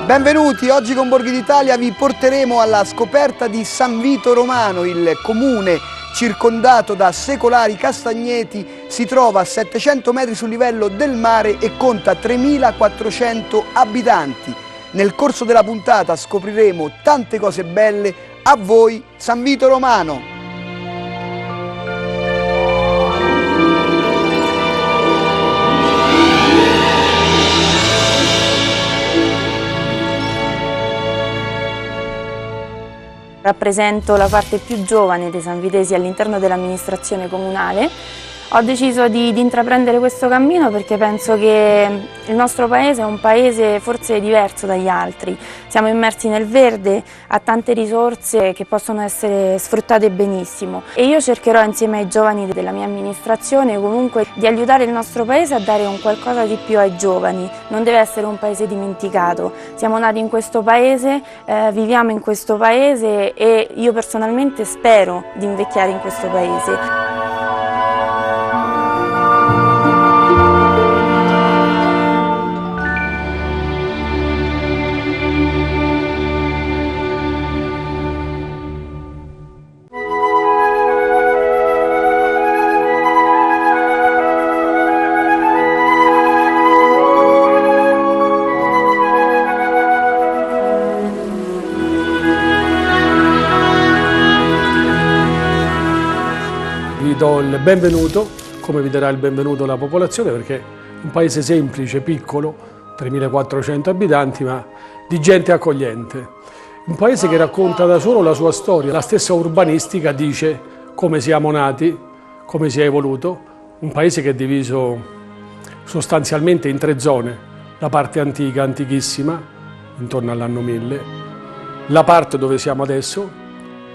Benvenuti, oggi con Borghi d'Italia vi porteremo alla scoperta di San Vito Romano. Il comune, circondato da secolari castagneti, si trova a 700 metri sul livello del mare e conta 3.400 abitanti. Nel corso della puntata scopriremo tante cose belle. A voi San Vito Romano! Rappresento la parte più giovane dei sanvitesi all'interno dell'amministrazione comunale. Ho deciso di intraprendere questo cammino perché penso che il nostro paese è un paese forse diverso dagli altri. Siamo immersi nel verde, ha tante risorse che possono essere sfruttate benissimo e io cercherò insieme ai giovani della mia amministrazione comunque di aiutare il nostro paese a dare un qualcosa di più ai giovani. Non deve essere un paese dimenticato. Siamo nati in questo paese, viviamo in questo paese e io personalmente spero di invecchiare in questo paese. Vi do il benvenuto, come vi darà il benvenuto la popolazione, perché è un paese semplice, piccolo, 3.400 abitanti, ma di gente accogliente. Un paese che racconta da solo la sua storia, la stessa urbanistica dice come siamo nati, come si è evoluto. Un paese che è diviso sostanzialmente in 3 zone, la parte antica, antichissima, intorno all'anno 1000, la parte dove siamo adesso,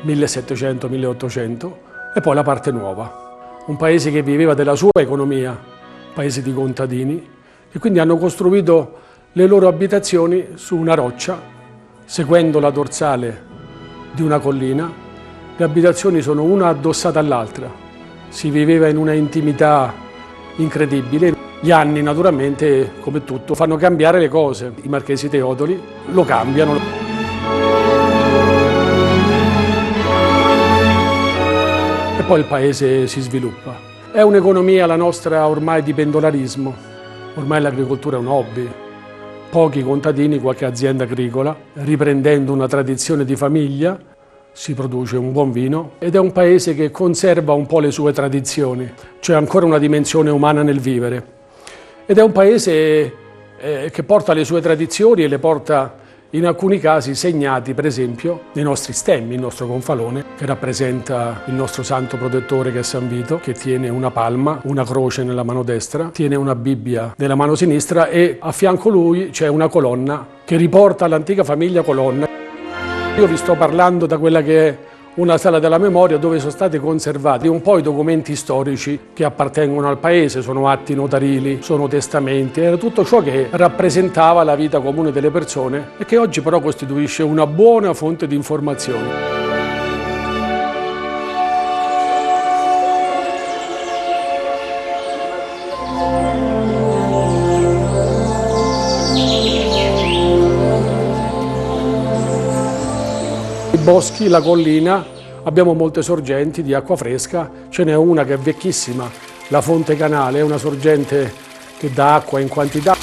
1700-1800, e poi la parte nuova, un paese che viveva della sua economia, un paese di contadini, e quindi hanno costruito le loro abitazioni su una roccia, seguendo la dorsale di una collina. Le abitazioni sono una addossata all'altra, si viveva in una intimità incredibile. Gli anni naturalmente, come tutto, fanno cambiare le cose. I Marchesi Teodoli lo cambiano. E poi il paese si sviluppa. È un'economia la nostra ormai di pendolarismo, ormai l'agricoltura è un hobby. Pochi contadini, qualche azienda agricola, riprendendo una tradizione di famiglia, si produce un buon vino ed è un paese che conserva un po' le sue tradizioni, c'è ancora una dimensione umana nel vivere. Ed è un paese che porta le sue tradizioni e le porta in alcuni casi segnati, per esempio, nei nostri stemmi, il nostro gonfalone, che rappresenta il nostro santo protettore che è San Vito, che tiene una palma, una croce nella mano destra, tiene una Bibbia nella mano sinistra e a fianco lui c'è una colonna che riporta l'antica famiglia Colonna. Io vi sto parlando da quella che è una sala della memoria dove sono stati conservati un po' i documenti storici che appartengono al paese, sono atti notarili, sono testamenti, era tutto ciò che rappresentava la vita comune delle persone e che oggi però costituisce una buona fonte di informazioni. I boschi, la collina, abbiamo molte sorgenti di acqua fresca, ce n'è una che è vecchissima, la Fonte Canale, è una sorgente che dà acqua in quantità.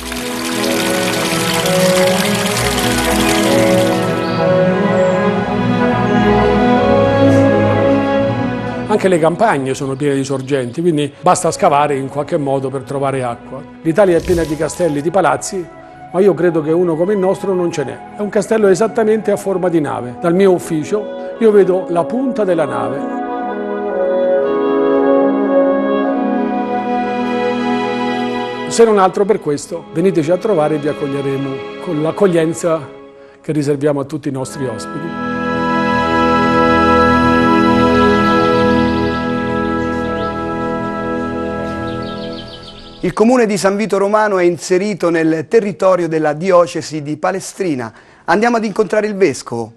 Anche le campagne sono piene di sorgenti, quindi basta scavare in qualche modo per trovare acqua. L'Italia è piena di castelli, di palazzi, ma io credo che uno come il nostro non ce n'è. È un castello esattamente a forma di nave. Dal mio ufficio io vedo la punta della nave. Se non altro per questo, veniteci a trovare e vi accoglieremo con l'accoglienza che riserviamo a tutti i nostri ospiti. Il comune di San Vito Romano è inserito nel territorio della diocesi di Palestrina. Andiamo ad incontrare il vescovo.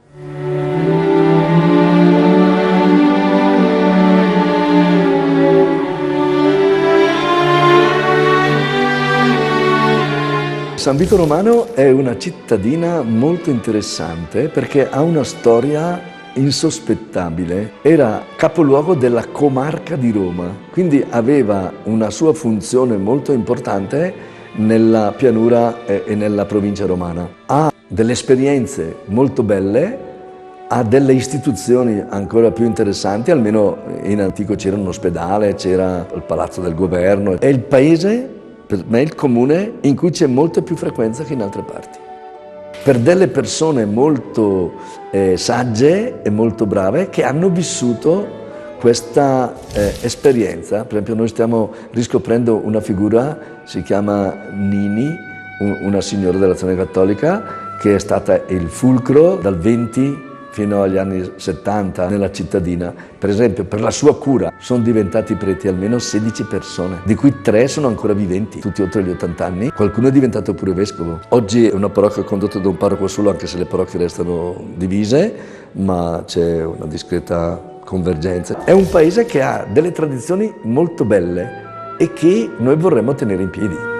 San Vito Romano è una cittadina molto interessante perché ha una storia insospettabile. Era capoluogo della comarca di Roma, quindi aveva una sua funzione molto importante nella pianura e nella provincia romana. Ha delle esperienze molto belle, ha delle istituzioni ancora più interessanti, almeno in antico c'era un ospedale, c'era il palazzo del governo. È il paese, per me, il comune in cui c'è molta più frequenza che in altre parti. Per delle persone molto sagge e molto brave che hanno vissuto questa esperienza. Per esempio noi stiamo riscoprendo una figura, si chiama Nini, una signora dell'Azione Cattolica che è stata il fulcro dal 20 fino agli anni 70 nella cittadina. Per esempio, per la sua cura sono diventati preti almeno 16 persone, di cui 3 sono ancora viventi, tutti oltre gli 80 anni. Qualcuno è diventato pure vescovo. Oggi è una parrocchia condotta da un parroco solo, anche se le parrocchie restano divise, ma c'è una discreta convergenza. È un paese che ha delle tradizioni molto belle e che noi vorremmo tenere in piedi.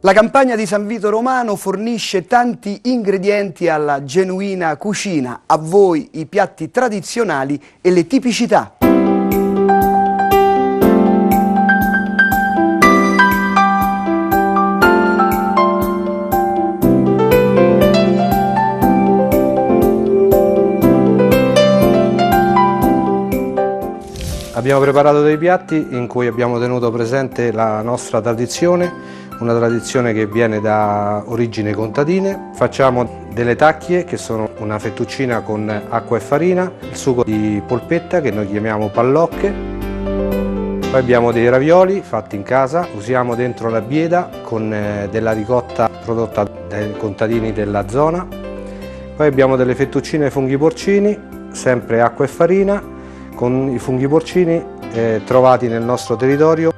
La campagna di San Vito Romano fornisce tanti ingredienti alla genuina cucina, a voi i piatti tradizionali e le tipicità. Abbiamo preparato dei piatti in cui abbiamo tenuto presente la nostra tradizione, una tradizione che viene da origini contadine. Facciamo delle tacchie, che sono una fettuccina con acqua e farina, il sugo di polpetta che noi chiamiamo pallocche. Poi abbiamo dei ravioli fatti in casa, usiamo dentro la bieta con della ricotta prodotta dai contadini della zona. Poi abbiamo delle fettuccine ai funghi porcini, sempre acqua e farina, con i funghi porcini trovati nel nostro territorio.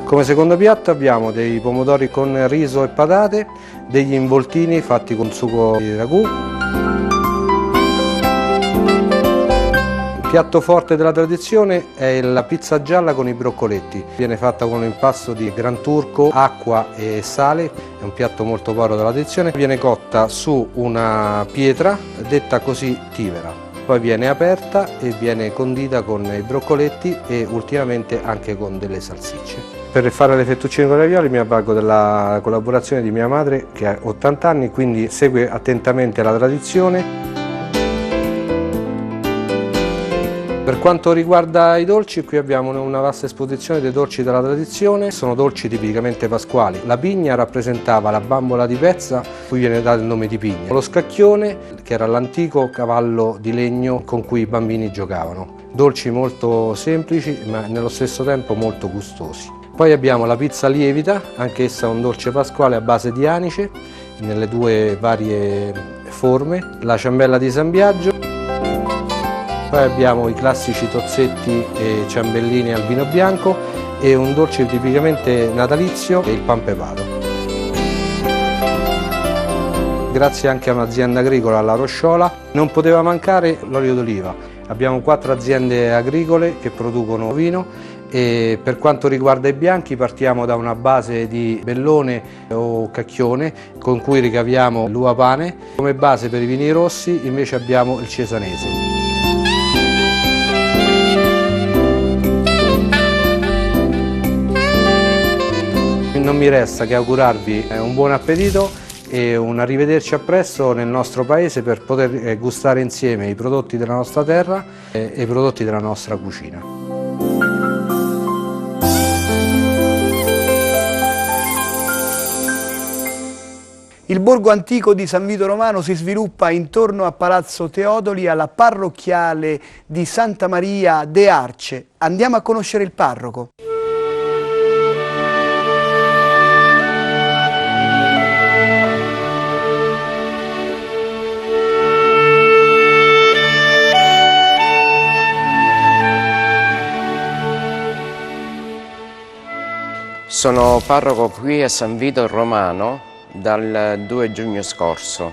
Come secondo piatto abbiamo dei pomodori con riso e patate, degli involtini fatti con sugo di ragù. Il piatto forte della tradizione è la pizza gialla con i broccoletti. Viene fatta con un impasto di gran turco, acqua e sale, è un piatto molto povero della tradizione. Viene cotta su una pietra, detta così tivera. Poi viene aperta e viene condita con i broccoletti e ultimamente anche con delle salsicce. Per fare le fettuccine con i ravioli mi avvalgo della collaborazione di mia madre che ha 80 anni, quindi segue attentamente la tradizione. Per quanto riguarda i dolci, qui abbiamo una vasta esposizione dei dolci della tradizione, sono dolci tipicamente pasquali. La pigna rappresentava la bambola di pezza, cui viene dato il nome di pigna. Lo scacchione, che era l'antico cavallo di legno con cui i bambini giocavano. Dolci molto semplici, ma nello stesso tempo molto gustosi. Poi abbiamo la pizza lievita, anch'essa un dolce pasquale a base di anice, nelle due varie forme. La ciambella di San Biagio. Poi abbiamo i classici tozzetti e ciambellini al vino bianco e un dolce tipicamente natalizio, il pan pepato. Grazie anche a un'azienda agricola, la Rosciola, non poteva mancare l'olio d'oliva. Abbiamo 4 aziende agricole che producono vino e per quanto riguarda i bianchi partiamo da una base di bellone o cacchione con cui ricaviamo l'uva pane. Come base per i vini rossi invece abbiamo il cesanese. Non mi resta che augurarvi un buon appetito e un arrivederci a presto nel nostro paese per poter gustare insieme i prodotti della nostra terra e i prodotti della nostra cucina. Il borgo antico di San Vito Romano si sviluppa intorno a Palazzo Teodoli, alla parrocchiale di Santa Maria de Arce. Andiamo a conoscere il parroco. Sono parroco qui a San Vito Romano dal 2 giugno scorso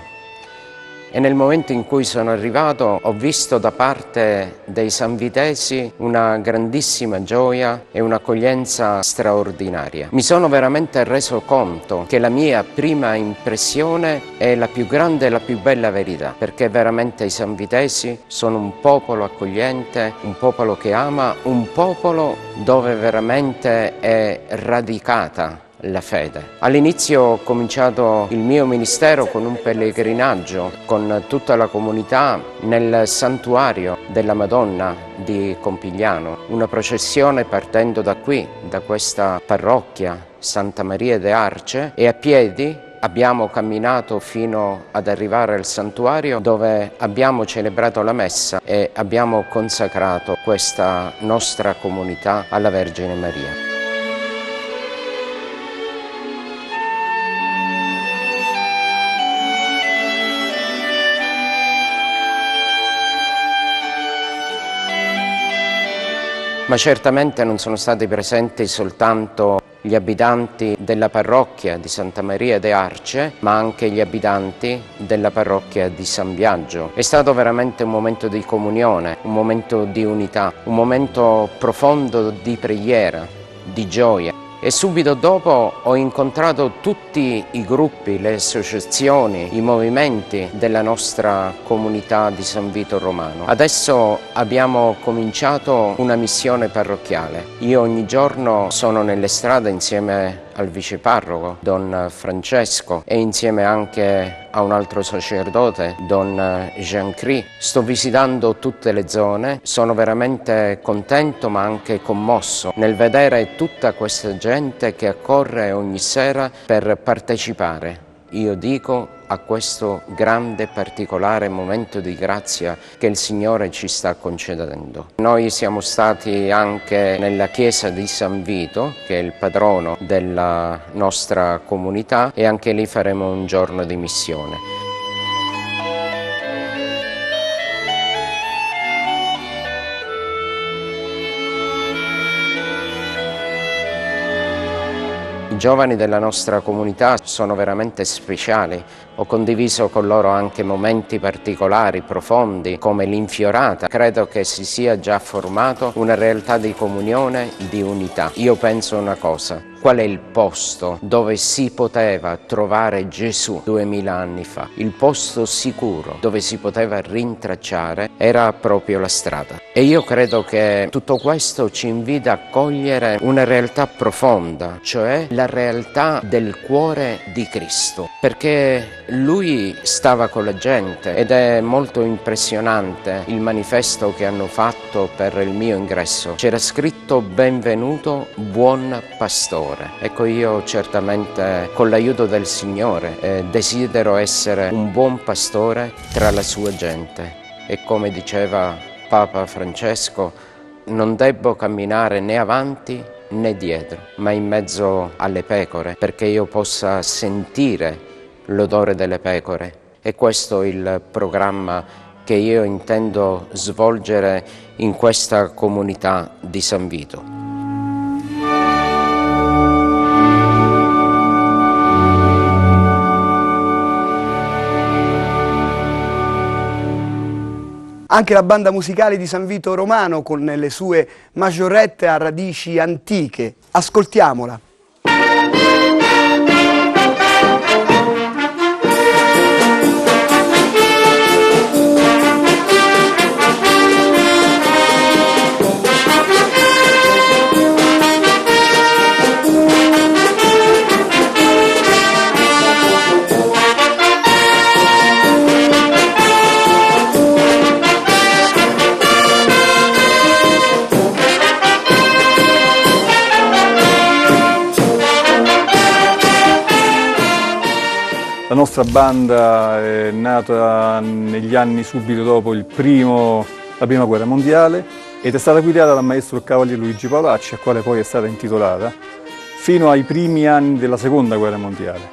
e nel momento in cui sono arrivato ho visto da parte dei sanvitesi una grandissima gioia e un'accoglienza straordinaria. Mi sono veramente reso conto che la mia prima impressione è la più grande e la più bella verità, perché veramente i sanvitesi sono un popolo accogliente, un popolo che ama, un popolo dove veramente è radicata la fede. All'inizio ho cominciato il mio ministero con un pellegrinaggio con tutta la comunità nel santuario della Madonna di Compigliano, una processione partendo da qui, da questa parrocchia Santa Maria de Arce, e a piedi abbiamo camminato fino ad arrivare al santuario dove abbiamo celebrato la messa e abbiamo consacrato questa nostra comunità alla Vergine Maria. Ma certamente non sono stati presenti soltanto gli abitanti della parrocchia di Santa Maria de Arce, ma anche gli abitanti della parrocchia di San Biagio. È stato veramente un momento di comunione, un momento di unità, un momento profondo di preghiera, di gioia. E subito dopo ho incontrato tutti i gruppi, le associazioni, i movimenti della nostra comunità di San Vito Romano. Adesso abbiamo cominciato una missione parrocchiale. Io ogni giorno sono nelle strade insieme al viceparroco, Don Francesco, e insieme anche a un altro sacerdote, Don Jean-Cri. Sto visitando tutte le zone, sono veramente contento ma anche commosso nel vedere tutta questa gente che accorre ogni sera per partecipare, io dico, a questo grande particolare momento di grazia che il Signore ci sta concedendo. Noi siamo stati anche nella chiesa di San Vito, che è il patrono della nostra comunità, e anche lì faremo un giorno di missione. I giovani della nostra comunità sono veramente speciali. Ho condiviso con loro anche momenti particolari, profondi, come l'infiorata. Credo che si sia già formato una realtà di comunione, di unità. Io penso una cosa: qual è il posto dove si poteva trovare Gesù 2000 anni fa? Il posto sicuro dove si poteva rintracciare era proprio la strada. E io credo che tutto questo ci invita a cogliere una realtà profonda, cioè la realtà del cuore di Cristo, perché Lui stava con la gente ed è molto impressionante il manifesto che hanno fatto per il mio ingresso. C'era scritto: benvenuto buon pastore. Ecco, io certamente con l'aiuto del Signore desidero essere un buon pastore tra la sua gente, e come diceva Papa Francesco, non debbo camminare né avanti né dietro, ma in mezzo alle pecore, perché io possa sentire l'odore delle pecore. E questo è il programma che io intendo svolgere in questa comunità di San Vito. Anche la banda musicale di San Vito Romano, con le sue maggiorette a radici antiche. Ascoltiamola. La nostra banda è nata negli anni subito dopo la prima guerra mondiale ed è stata guidata dal maestro cavaliere Luigi Paolacci, al quale poi è stata intitolata, fino ai primi anni della seconda guerra mondiale.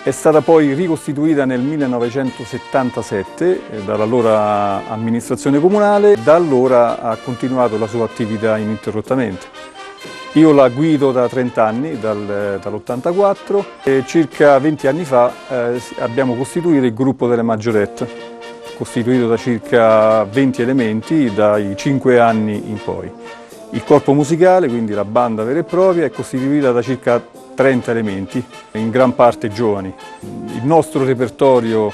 È stata poi ricostituita nel 1977 dall'allora amministrazione comunale, da allora ha continuato la sua attività ininterrottamente. Io la guido da 30 anni, dall'84, e circa 20 anni fa abbiamo costituito il gruppo delle Maggiorette, costituito da circa 20 elementi dai 5 anni in poi. Il corpo musicale, quindi la banda vera e propria, è costituita da circa 30 elementi, in gran parte giovani. Il nostro repertorio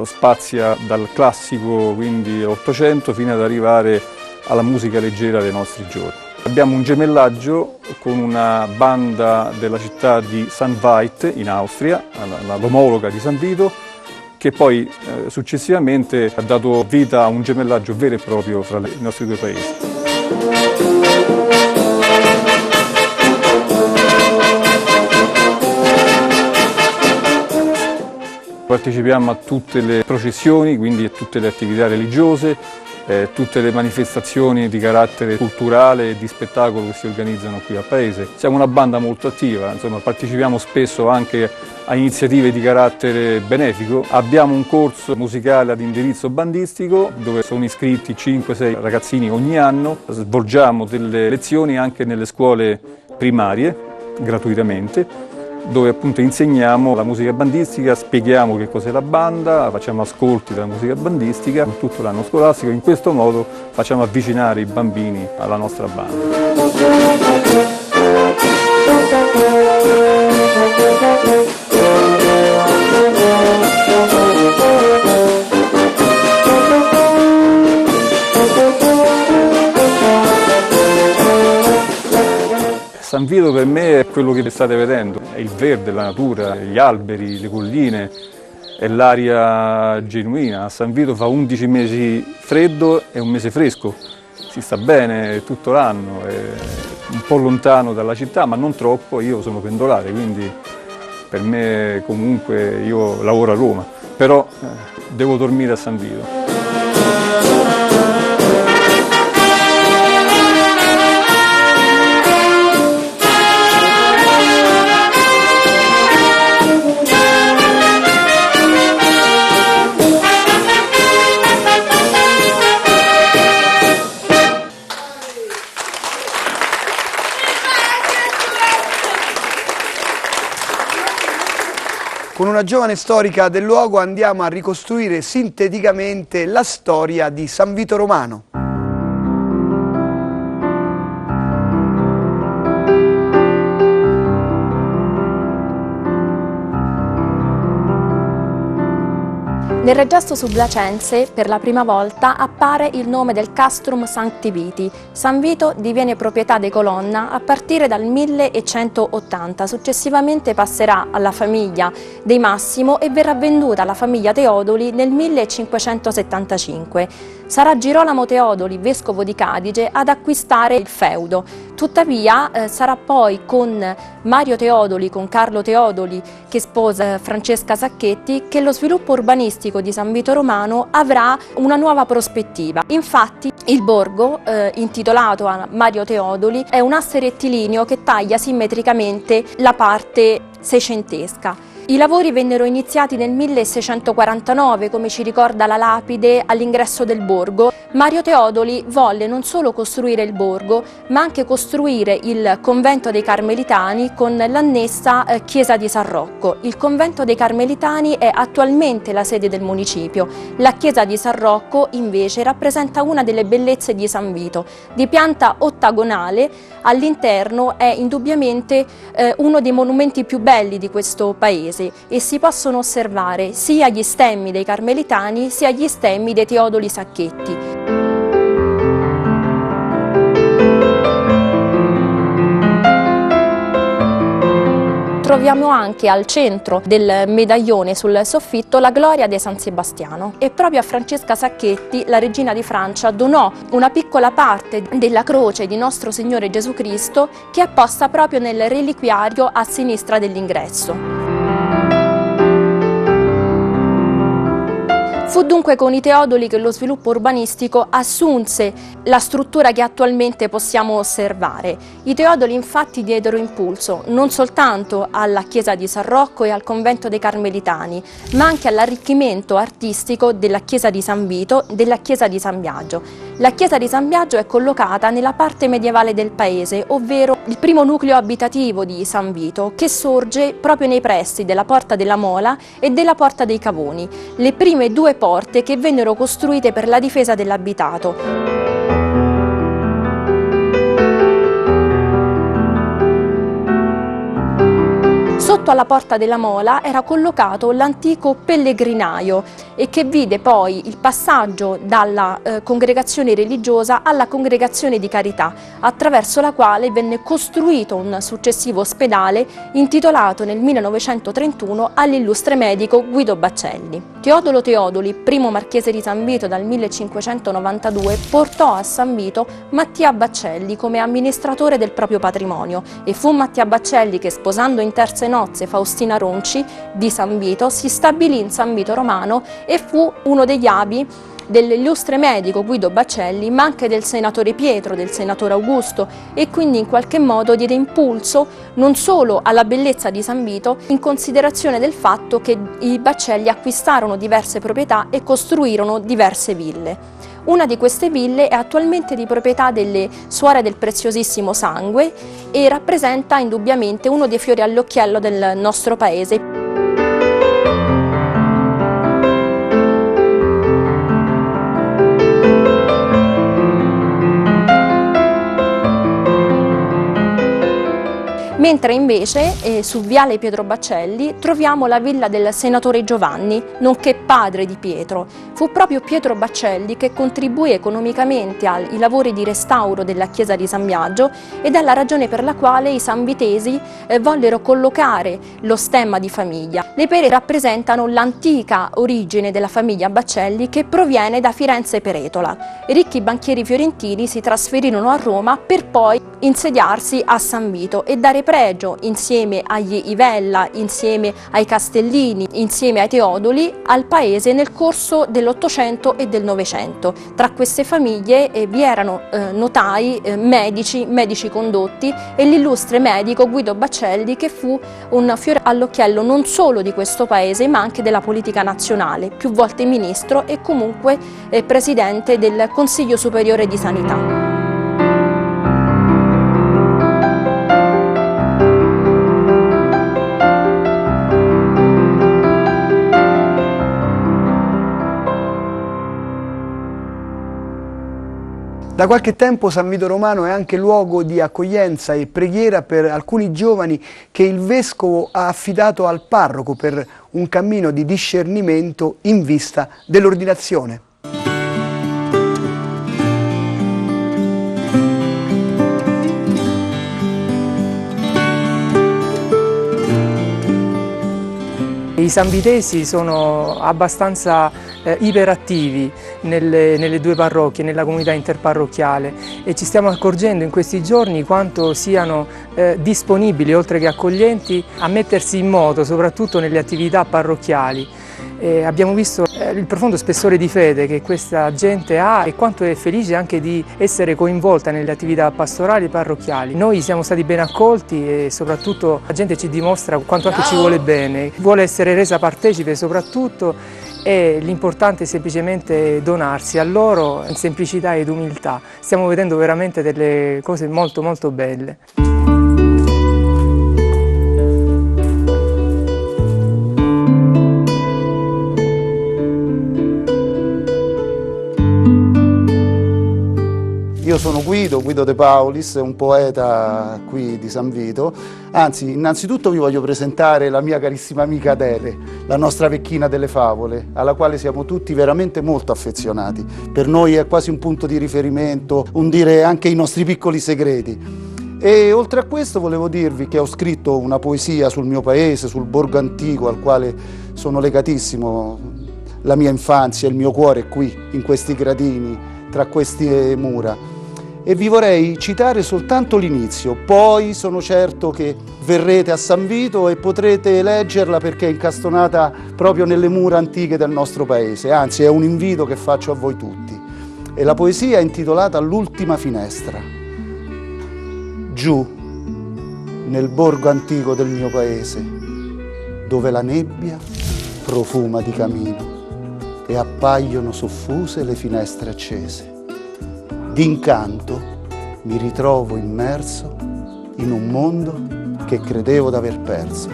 spazia dal classico, quindi 800, fino ad arrivare alla musica leggera dei nostri giorni. Abbiamo un gemellaggio con una banda della città di St. Veit in Austria, l'omologa di San Vito, che poi successivamente ha dato vita a un gemellaggio vero e proprio fra i nostri due paesi. Partecipiamo a tutte le processioni, quindi a tutte le attività religiose, tutte le manifestazioni di carattere culturale e di spettacolo che si organizzano qui al paese. Siamo una banda molto attiva, insomma, partecipiamo spesso anche a iniziative di carattere benefico. Abbiamo un corso musicale ad indirizzo bandistico dove sono iscritti 5-6 ragazzini ogni anno. Svolgiamo delle lezioni anche nelle scuole primarie gratuitamente, dove appunto insegniamo la musica bandistica, spieghiamo che cos'è la banda, facciamo ascolti della musica bandistica tutto l'anno scolastico. In questo modo facciamo avvicinare i bambini alla nostra banda. San Vito per me è quello che state vedendo, è il verde, la natura, gli alberi, le colline, è l'aria genuina. A San Vito fa 11 mesi freddo e un mese fresco, si sta bene tutto l'anno, è un po' lontano dalla città ma non troppo. Io sono pendolare, quindi per me comunque io lavoro a Roma, però devo dormire a San Vito. Con una giovane storica del luogo andiamo a ricostruire sinteticamente la storia di San Vito Romano. Nel Regesto Sublacense per la prima volta appare il nome del Castrum Sancti Viti. San Vito diviene proprietà dei Colonna a partire dal 1180, successivamente passerà alla famiglia dei Massimo e verrà venduta alla famiglia Teodoli nel 1575. Sarà Girolamo Teodoli, vescovo di Cadice, ad acquistare il feudo. Tuttavia sarà poi con Mario Teodoli, con Carlo Teodoli, che sposa Francesca Sacchetti, che lo sviluppo urbanistico di San Vito Romano avrà una nuova prospettiva. Infatti il borgo, intitolato a Mario Teodoli, è un asse rettilineo che taglia simmetricamente la parte seicentesca. I lavori vennero iniziati nel 1649, come ci ricorda la lapide all'ingresso del borgo. Mario Teodoli volle non solo costruire il borgo, ma anche costruire il convento dei Carmelitani con l'annessa chiesa di San Rocco. Il convento dei Carmelitani è attualmente la sede del municipio. La chiesa di San Rocco invece rappresenta una delle bellezze di San Vito. Di pianta ottagonale, all'interno è indubbiamente uno dei monumenti più belli di questo paese e si possono osservare sia gli stemmi dei Carmelitani sia gli stemmi dei Teodoli Sacchetti. Troviamo anche al centro del medaglione sul soffitto la gloria di San Sebastiano e proprio a Francesca Sacchetti la regina di Francia donò una piccola parte della croce di Nostro Signore Gesù Cristo che è posta proprio nel reliquiario a sinistra dell'ingresso. Fu dunque con i Teodoli che lo sviluppo urbanistico assunse la struttura che attualmente possiamo osservare. I Teodoli infatti diedero impulso non soltanto alla chiesa di San Rocco e al convento dei Carmelitani, ma anche all'arricchimento artistico della chiesa di San Vito e della chiesa di San Biagio. La chiesa di San Biagio è collocata nella parte medievale del paese, ovvero il primo nucleo abitativo di San Vito, che sorge proprio nei pressi della Porta della Mola e della Porta dei Cavoni, le prime due porte che vennero costruite per la difesa dell'abitato. Sotto alla Porta della Mola era collocato l'antico pellegrinaio e che vide poi il passaggio dalla congregazione religiosa alla congregazione di carità, attraverso la quale venne costruito un successivo ospedale intitolato nel 1931 all'illustre medico Guido Baccelli. Teodolo Teodoli, primo marchese di San Vito dal 1592, portò a San Vito Mattia Baccelli come amministratore del proprio patrimonio e fu Mattia Baccelli che, sposando in terze nozze Faustina Ronci di San Vito, si stabilì in San Vito Romano e fu uno degli avi dell'illustre medico Guido Baccelli, ma anche del senatore Pietro, del senatore Augusto, e quindi in qualche modo diede impulso non solo alla bellezza di San Vito, in considerazione del fatto che i Baccelli acquistarono diverse proprietà e costruirono diverse ville. Una di queste ville è attualmente di proprietà delle Suore del Preziosissimo Sangue e rappresenta indubbiamente uno dei fiori all'occhiello del nostro paese. Mentre invece su Viale Pietro Baccelli troviamo la villa del senatore Giovanni, nonché padre di Pietro. Fu proprio Pietro Baccelli che contribuì economicamente ai lavori di restauro della chiesa di San Biagio ed è la ragione per la quale i sanvitesi vollero collocare lo stemma di famiglia. Le pere rappresentano l'antica origine della famiglia Baccelli che proviene da Firenze Peretola. Ricchi banchieri fiorentini si trasferirono a Roma per poi insediarsi a San Vito e dare pregio insieme agli Ivella, insieme ai Castellini, insieme ai Teodoli al paese nel corso dell'Ottocento e del Novecento. Tra queste famiglie vi erano notai, medici condotti e l'illustre medico Guido Baccelli che fu un fiore all'occhiello non solo di questo paese ma anche della politica nazionale, più volte ministro e comunque presidente del Consiglio Superiore di Sanità. Da qualche tempo San Vito Romano è anche luogo di accoglienza e preghiera per alcuni giovani che il Vescovo ha affidato al parroco per un cammino di discernimento in vista dell'ordinazione. I sanvitesi sono abbastanza iperattivi nelle due parrocchie, nella comunità interparrocchiale e ci stiamo accorgendo in questi giorni quanto siano disponibili, oltre che accoglienti, a mettersi in moto, soprattutto nelle attività parrocchiali. Abbiamo visto il profondo spessore di fede che questa gente ha e quanto è felice anche di essere coinvolta nelle attività pastorali e parrocchiali. Noi siamo stati ben accolti e soprattutto la gente ci dimostra quanto anche ci vuole bene, vuole essere resa partecipe soprattutto e l'importante è semplicemente donarsi a loro in semplicità ed umiltà. Stiamo vedendo veramente delle cose molto molto belle. Io sono Guido De Paulis, un poeta qui di San Vito. Anzi, innanzitutto vi voglio presentare la mia carissima amica Adele, la nostra vecchina delle favole, alla quale siamo tutti veramente molto affezionati. Per noi è quasi un punto di riferimento, un dire anche i nostri piccoli segreti. E oltre a questo volevo dirvi che ho scritto una poesia sul mio paese, sul borgo antico al quale sono legatissimo. La mia infanzia, il mio cuore è qui, in questi gradini, tra queste mura. E vi vorrei citare soltanto l'inizio, poi sono certo che verrete a San Vito e potrete leggerla perché è incastonata proprio nelle mura antiche del nostro paese, anzi è un invito che faccio a voi tutti. E la poesia è intitolata L'ultima finestra. Giù, nel borgo antico del mio paese, dove la nebbia profuma di camino e appaiono soffuse le finestre accese. d'incanto, mi ritrovo immerso in un mondo che credevo di aver perso.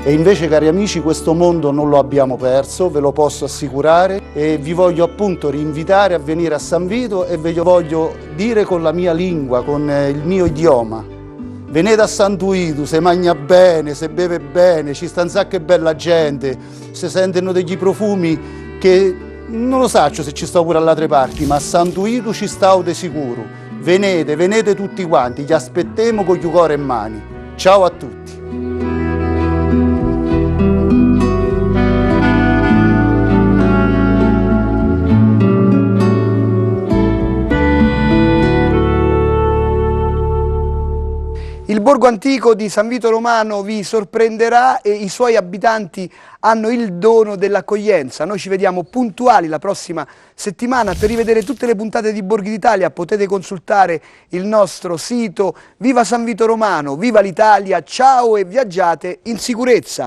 E invece, cari amici, questo mondo non lo abbiamo perso, ve lo posso assicurare, e vi voglio appunto rinvitare a venire a San Vito e ve lo voglio dire con la mia lingua, con il mio idioma. Venite a Sant'Uidu, se mangia bene, se beve bene, ci sta un sacco di bella gente, si sentono degli profumi che non lo so se ci sto pure alle altre parti, ma a Sant'Uidu ci stavo di sicuro. Venite tutti quanti, vi aspettiamo con il cuore in mani. Ciao a tutti. Il borgo antico di San Vito Romano vi sorprenderà e i suoi abitanti hanno il dono dell'accoglienza. Noi ci vediamo puntuali la prossima settimana. Per rivedere tutte le puntate di Borghi d'Italia potete consultare il nostro sito. Viva San Vito Romano, viva l'Italia, ciao e viaggiate in sicurezza!